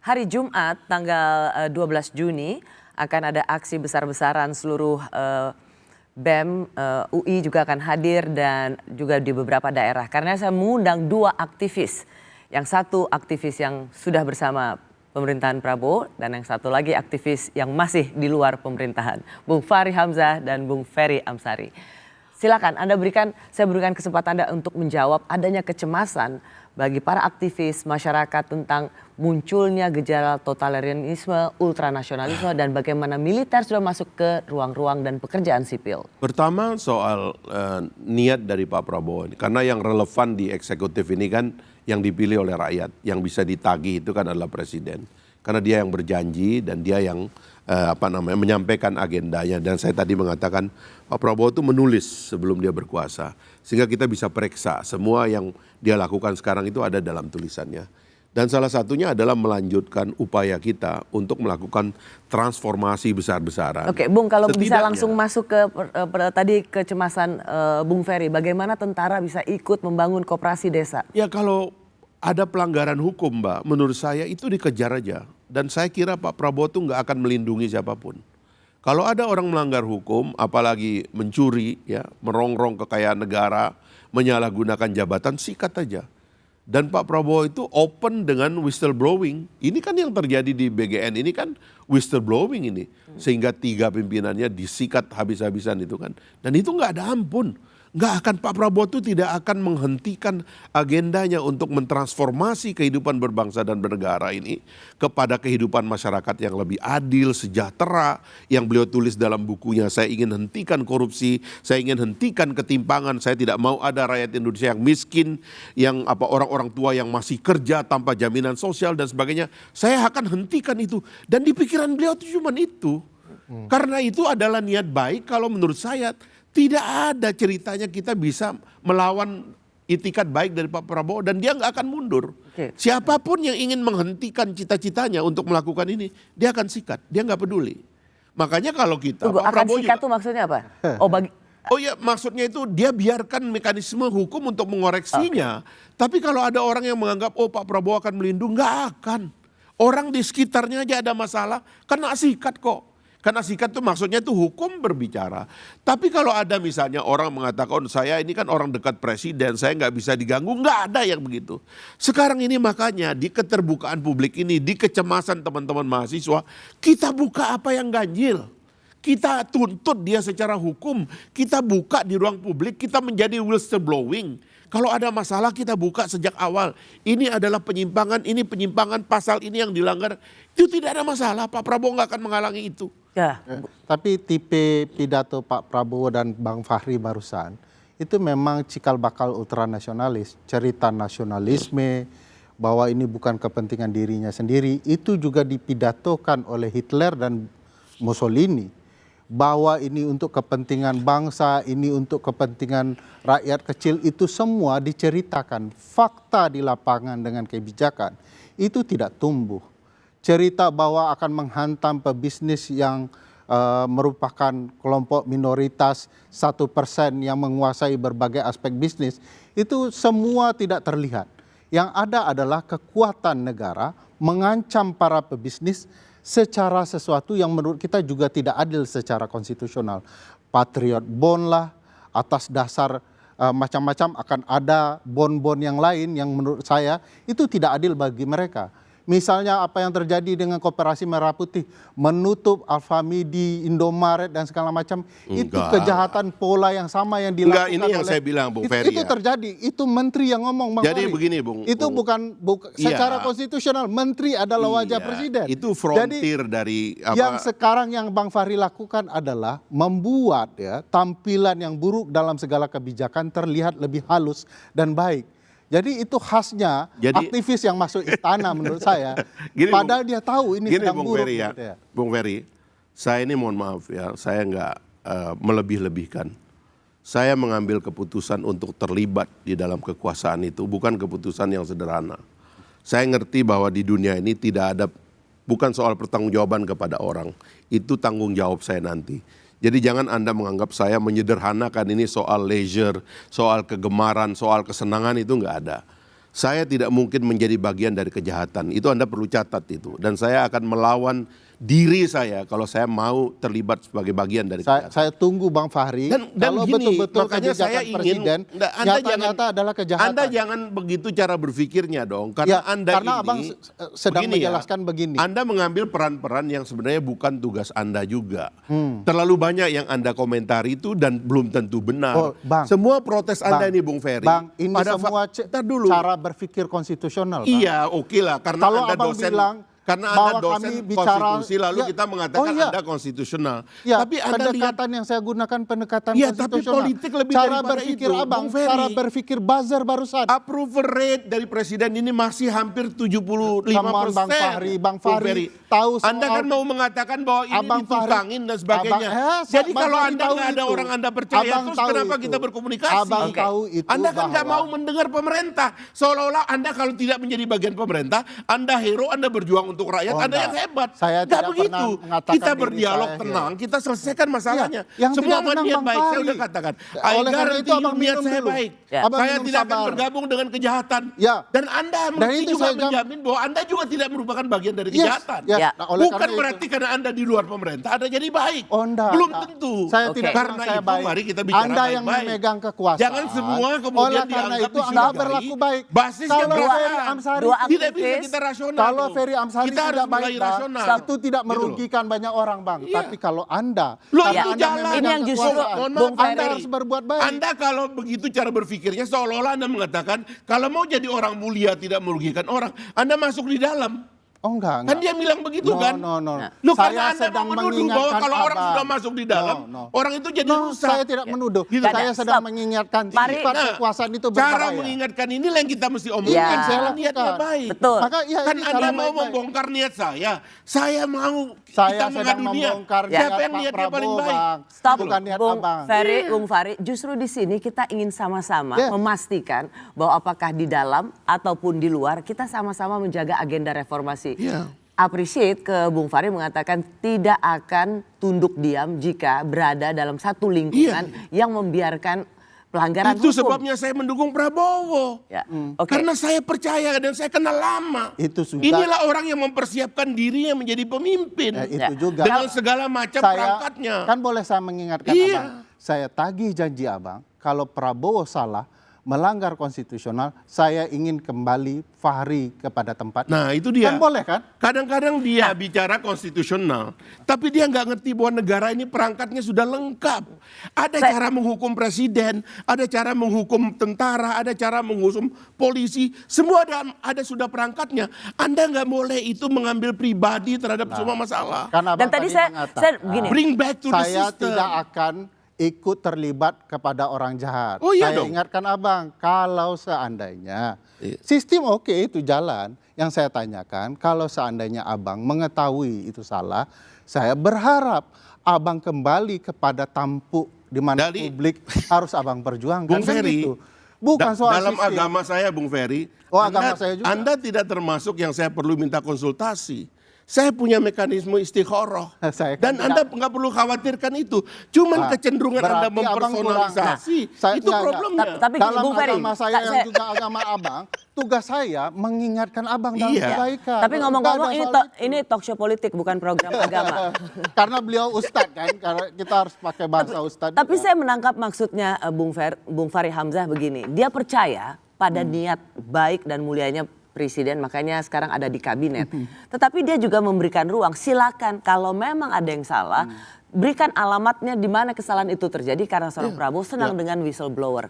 hari Jumat tanggal 12 Juni akan ada aksi besar-besaran seluruh BEM, UI juga akan hadir dan juga di beberapa daerah. Karena saya mengundang dua aktivis. Yang satu aktivis yang sudah bersama pemerintahan Prabowo dan yang satu lagi aktivis yang masih di luar pemerintahan. Bung Fahri Hamzah dan Bung Ferry Amsari. Silakan saya berikan kesempatan Anda untuk menjawab adanya kecemasan bagi para aktivis masyarakat tentang munculnya gejala totalitarianisme, ultranasionalisme dan bagaimana militer sudah masuk ke ruang-ruang dan pekerjaan sipil. Pertama soal niat dari Pak Prabowo ini, karena yang relevan di eksekutif ini kan yang dipilih oleh rakyat, yang bisa ditagih itu kan adalah presiden. Karena dia yang berjanji dan dia yang menyampaikan agendanya. Dan saya tadi mengatakan Pak Prabowo itu menulis sebelum dia berkuasa. Sehingga kita bisa periksa semua yang dia lakukan sekarang itu ada dalam tulisannya. Dan salah satunya adalah melanjutkan upaya kita untuk melakukan transformasi besar-besaran. Oke, Bung, kalau bisa langsung masuk ke tadi kecemasan Bung Ferry, bagaimana tentara bisa ikut membangun koperasi desa? Ya kalau ada pelanggaran hukum, Mbak, menurut saya itu dikejar aja. Dan saya kira Pak Prabowo itu nggak akan melindungi siapapun. Kalau ada orang melanggar hukum, apalagi mencuri, ya, merongrong kekayaan negara, menyalahgunakan jabatan, sikat aja. Dan Pak Prabowo itu open dengan whistleblowing. Ini kan yang terjadi di BGN, ini kan whistleblowing ini. Sehingga 3 pimpinannya disikat habis-habisan itu kan. Dan itu nggak ada ampun. Nggak akan, Pak Prabowo itu tidak akan menghentikan agendanya untuk mentransformasi kehidupan berbangsa dan bernegara ini kepada kehidupan masyarakat yang lebih adil, sejahtera, yang beliau tulis dalam bukunya. Saya ingin hentikan korupsi, saya ingin hentikan ketimpangan, saya tidak mau ada rakyat Indonesia yang miskin, yang orang-orang tua yang masih kerja tanpa jaminan sosial dan sebagainya. Saya akan hentikan itu. Dan di pikiran beliau itu cuma itu. Karena itu adalah niat baik kalau menurut saya. Tidak ada ceritanya kita bisa melawan itikat baik dari Pak Prabowo dan dia nggak akan mundur. Siapapun yang ingin menghentikan cita-citanya untuk melakukan ini, dia akan sikat, dia nggak peduli. Makanya kalau kita Pak Prabowo sikat itu maksudnya apa? Oh ya, maksudnya itu dia biarkan mekanisme hukum untuk mengoreksinya. Tapi kalau ada orang yang menganggap oh Pak Prabowo akan melindungi, nggak akan. Orang di sekitarnya aja ada masalah, kena sikat kok. Karena sikat itu maksudnya itu hukum berbicara. Tapi kalau ada misalnya orang mengatakan saya ini kan orang dekat presiden, saya nggak bisa diganggu, nggak ada yang begitu. Sekarang ini makanya di keterbukaan publik ini, di kecemasan teman-teman mahasiswa, kita buka apa yang ganjil. Kita tuntut dia secara hukum, kita buka di ruang publik, kita menjadi whistleblowing. Kalau ada masalah kita buka sejak awal. Ini adalah penyimpangan pasal ini yang dilanggar. Itu tidak ada masalah, Pak Prabowo nggak akan menghalangi itu. Ya. Tapi tipe pidato Pak Prabowo dan Bang Fahri barusan, itu memang cikal bakal ultranasionalis. Cerita nasionalisme, bahwa ini bukan kepentingan dirinya sendiri, itu juga dipidatokan oleh Hitler dan Mussolini. Bahwa ini untuk kepentingan bangsa, ini untuk kepentingan rakyat kecil, itu semua diceritakan. Fakta di lapangan dengan kebijakan itu tidak tumbuh. Cerita bahwa akan menghantam pebisnis yang merupakan kelompok minoritas 1% yang menguasai berbagai aspek bisnis, itu semua tidak terlihat. Yang ada adalah kekuatan negara mengancam para pebisnis secara sesuatu yang menurut kita juga tidak adil secara konstitusional. Patriot bond lah, atas dasar macam-macam akan ada bond-bond yang lain yang menurut saya itu tidak adil bagi mereka. Misalnya apa yang terjadi dengan Koperasi Merah Putih, menutup Alfamidi, Indomaret dan segala macam, itu kejahatan pola yang sama yang dilakukan ini yang saya bilang, Bung Ferry. Itu terjadi, itu menteri yang ngomong, Bang Jadi Ferry. begini, Bung. Itu bukan secara konstitusional, menteri adalah wajah presiden. Itu frontir dari yang sekarang yang Bang Fahri lakukan adalah membuat tampilan yang buruk dalam segala kebijakan terlihat lebih halus dan baik. Jadi itu khasnya aktivis yang masuk istana menurut saya. Padahal dia tahu ini sedang buruk. Bung Ferry, saya ini mohon maaf ya, saya nggak melebih-lebihkan. Saya mengambil keputusan untuk terlibat di dalam kekuasaan itu bukan keputusan yang sederhana. Saya ngerti bahwa di dunia ini tidak ada, bukan soal pertanggungjawaban kepada orang. Itu tanggung jawab saya nanti. Jadi jangan Anda menganggap saya menyederhanakan ini soal leisure, soal kegemaran, soal kesenangan, itu nggak ada. saya tidak mungkin menjadi bagian dari kejahatan. Itu Anda perlu catat itu. Dan saya akan melawan diri saya kalau saya mau terlibat sebagai bagian dari kejahatan. Saya tunggu Bang Fahri. Dan kalau gini, betul-betul makanya saya kebijakan ingin, presiden nyata-nyata adalah kejahatan. Anda jangan begitu cara berpikirnya dong. Karena karena Abang sedang menjelaskan begini. Anda mengambil peran-peran yang sebenarnya bukan tugas Anda juga. Terlalu banyak yang Anda komentari itu dan belum tentu benar. Bang, semua protes Anda ini Bung Ferry. Bang, ini semua cara berpikir konstitusional. Bang. Iya, oke lah. Karena kalau Anda Abang dosen. bilang, karena Anda dosen konstitusi lalu kita mengatakan Anda konstitusional. Ya, tapi Anda pendekatan yang saya gunakan pendekatan tapi konstitusional. politik lebih cara daripada berpikir itu, Abang, Bung Ferry. cara berpikir buzzer barusan. Approval rate dari presiden ini masih hampir 75%. Bang Fahri tahu soal, Anda kan mau mengatakan bahwa ini Abang ditukangin dan sebagainya. Jadi kalau Anda nggak ada orang Anda percaya, terus kenapa kita berkomunikasi? Abang tahu itu. Anda kan nggak mau mendengar pemerintah. Seolah-olah Anda kalau tidak menjadi bagian pemerintah, Anda hero, Anda berjuang untuk rakyat, Anda yang hebat. Saya nggak tidak begitu. pernah mengatakan Kita diri berdialog saya tenang, kita selesaikan masalahnya. yang Semua tidak niat Bang baik, saya Fahri. udah katakan. Oleh I karena itu guarantee you Abang niat minum saya dulu. baik. Abang Saya minum tidak akan sabar. bergabung dengan kejahatan. Ya. Dan Anda Dan mesti itu juga saya menjamin bahwa Anda juga tidak merupakan bagian dari Yes. kejahatan. Ya. Nah, oleh Bukan karena berarti karena Anda di luar pemerintah, Anda jadi baik. Oh, enggak, Belum enggak. tentu. Saya tidak Karena saya itu baik. mari kita bicara Anda yang baik-baik. memegang kekuasaan. Jangan semua kemudian oleh karena dianggap itu Anda dicurigai. berlaku baik. Basisnya Kalau berapa? Ferry Amsari Dua Tidak bisa aktivis. kita rasional. Kalau tuh. Ferry Amsari kita harus tidak mulai baik, Bang, rasional. itu tidak merugikan banyak orang, Bang. Iya. Tapi kalau Anda, Loh, karena itu Anda jalan. memegang Ini yang justru, kekuasaan, Bung Anda Ferry. harus berbuat baik. Anda kalau begitu cara berpikirnya seolah-olah Anda mengatakan kalau mau jadi orang mulia tidak merugikan orang, Anda masuk di dalam. Oh enggak. Kan dia bilang begitu kan? No. Loh, Saya karena Anda sedang mau menuduh bahwa mengingatkan kalau orang Abang. sudah masuk di dalam, No. orang itu jadi No, rusak. saya tidak menuduh. Gitu. Saya Stop. sedang mengingatkan Mari. sifat kekuasaan itu Cara berbahaya. mengingatkan inilah yang kita mesti omongkan. Ya. Saya Saya niatnya lakukan. baik. Betul. Maka ya, Kan ini Anda cara mau baik-baik. membongkar niat saya mau Saya kita sedang mengadu niat. membongkar Siapa yang Pak niatnya paling Prabowo, baik? Bang. Stop, Bukan niat Bung Abang. Ferry, Bung Fahri. Justru di sini kita ingin sama-sama Yeah. memastikan bahwa apakah di dalam ataupun di luar kita sama-sama menjaga agenda reformasi. Yeah. Appreciate ke Bung Fahri mengatakan tidak akan tunduk diam jika berada dalam satu lingkungan yang membiarkan pelanggaran Itu hukum. sebabnya saya mendukung Prabowo. Ya. Oke. Karena saya percaya dan saya kenal lama. Itu sudah. Inilah orang yang mempersiapkan dirinya menjadi pemimpin. Itu Ya. juga. Dengan segala macam perangkatnya. Kan boleh saya mengingatkan Iya. Abang. Saya tagih janji Abang, kalau Prabowo salah, melanggar konstitusional, saya ingin kembali Fahri kepada tempatnya. Nah itu dia. Kan boleh kan? Kadang-kadang dia bicara konstitusional. Tapi dia nggak ngerti bahwa negara ini perangkatnya sudah lengkap. Ada cara menghukum presiden, ada cara menghukum tentara, ada cara menghukum polisi. Semua ada sudah perangkatnya. Anda nggak boleh itu mengambil pribadi terhadap semua masalah. Karena Dan tadi saya begini. Bring back to the saya system. tidak akan ikut terlibat kepada orang jahat. Oh, iya saya dong. ingatkan Abang, kalau seandainya Iya. sistem oke itu jalan, yang saya tanyakan kalau seandainya Abang mengetahui itu salah, saya berharap Abang kembali kepada tampuk di mana publik harus Abang perjuangkan. Bung Kan Ferry, gitu. Bukan soal dalam sistem. agama saya Bung Ferry, Oh, agama saya juga. Anda tidak termasuk yang saya perlu minta konsultasi. Saya punya mekanisme istikharah. Saya kan Dan Anda nggak perlu khawatirkan itu. Cuman Nah, kecenderungan Anda berarti Abang mempersonalisasi, kurang. itu Nah, problemnya. Tapi gini, dalam Bung Ferry, agama saya yang juga agama Abang, tugas saya mengingatkan Abang dalam Iya. kebaikan. Tapi ngomong-ngomong Nggak ini ada soal itu. ini talk show politik bukan program agama. Karena beliau ustadz kan, karena kita harus pakai bahasa ustadz. Tapi juga. saya menangkap maksudnya Bung Fahri Hamzah begini. Dia percaya pada niat baik dan mulianya presiden, makanya sekarang ada di kabinet. Tetapi dia juga memberikan ruang, silakan kalau memang ada yang salah, berikan alamatnya di mana kesalahan itu terjadi karena seorang Prabowo senang dengan whistleblower.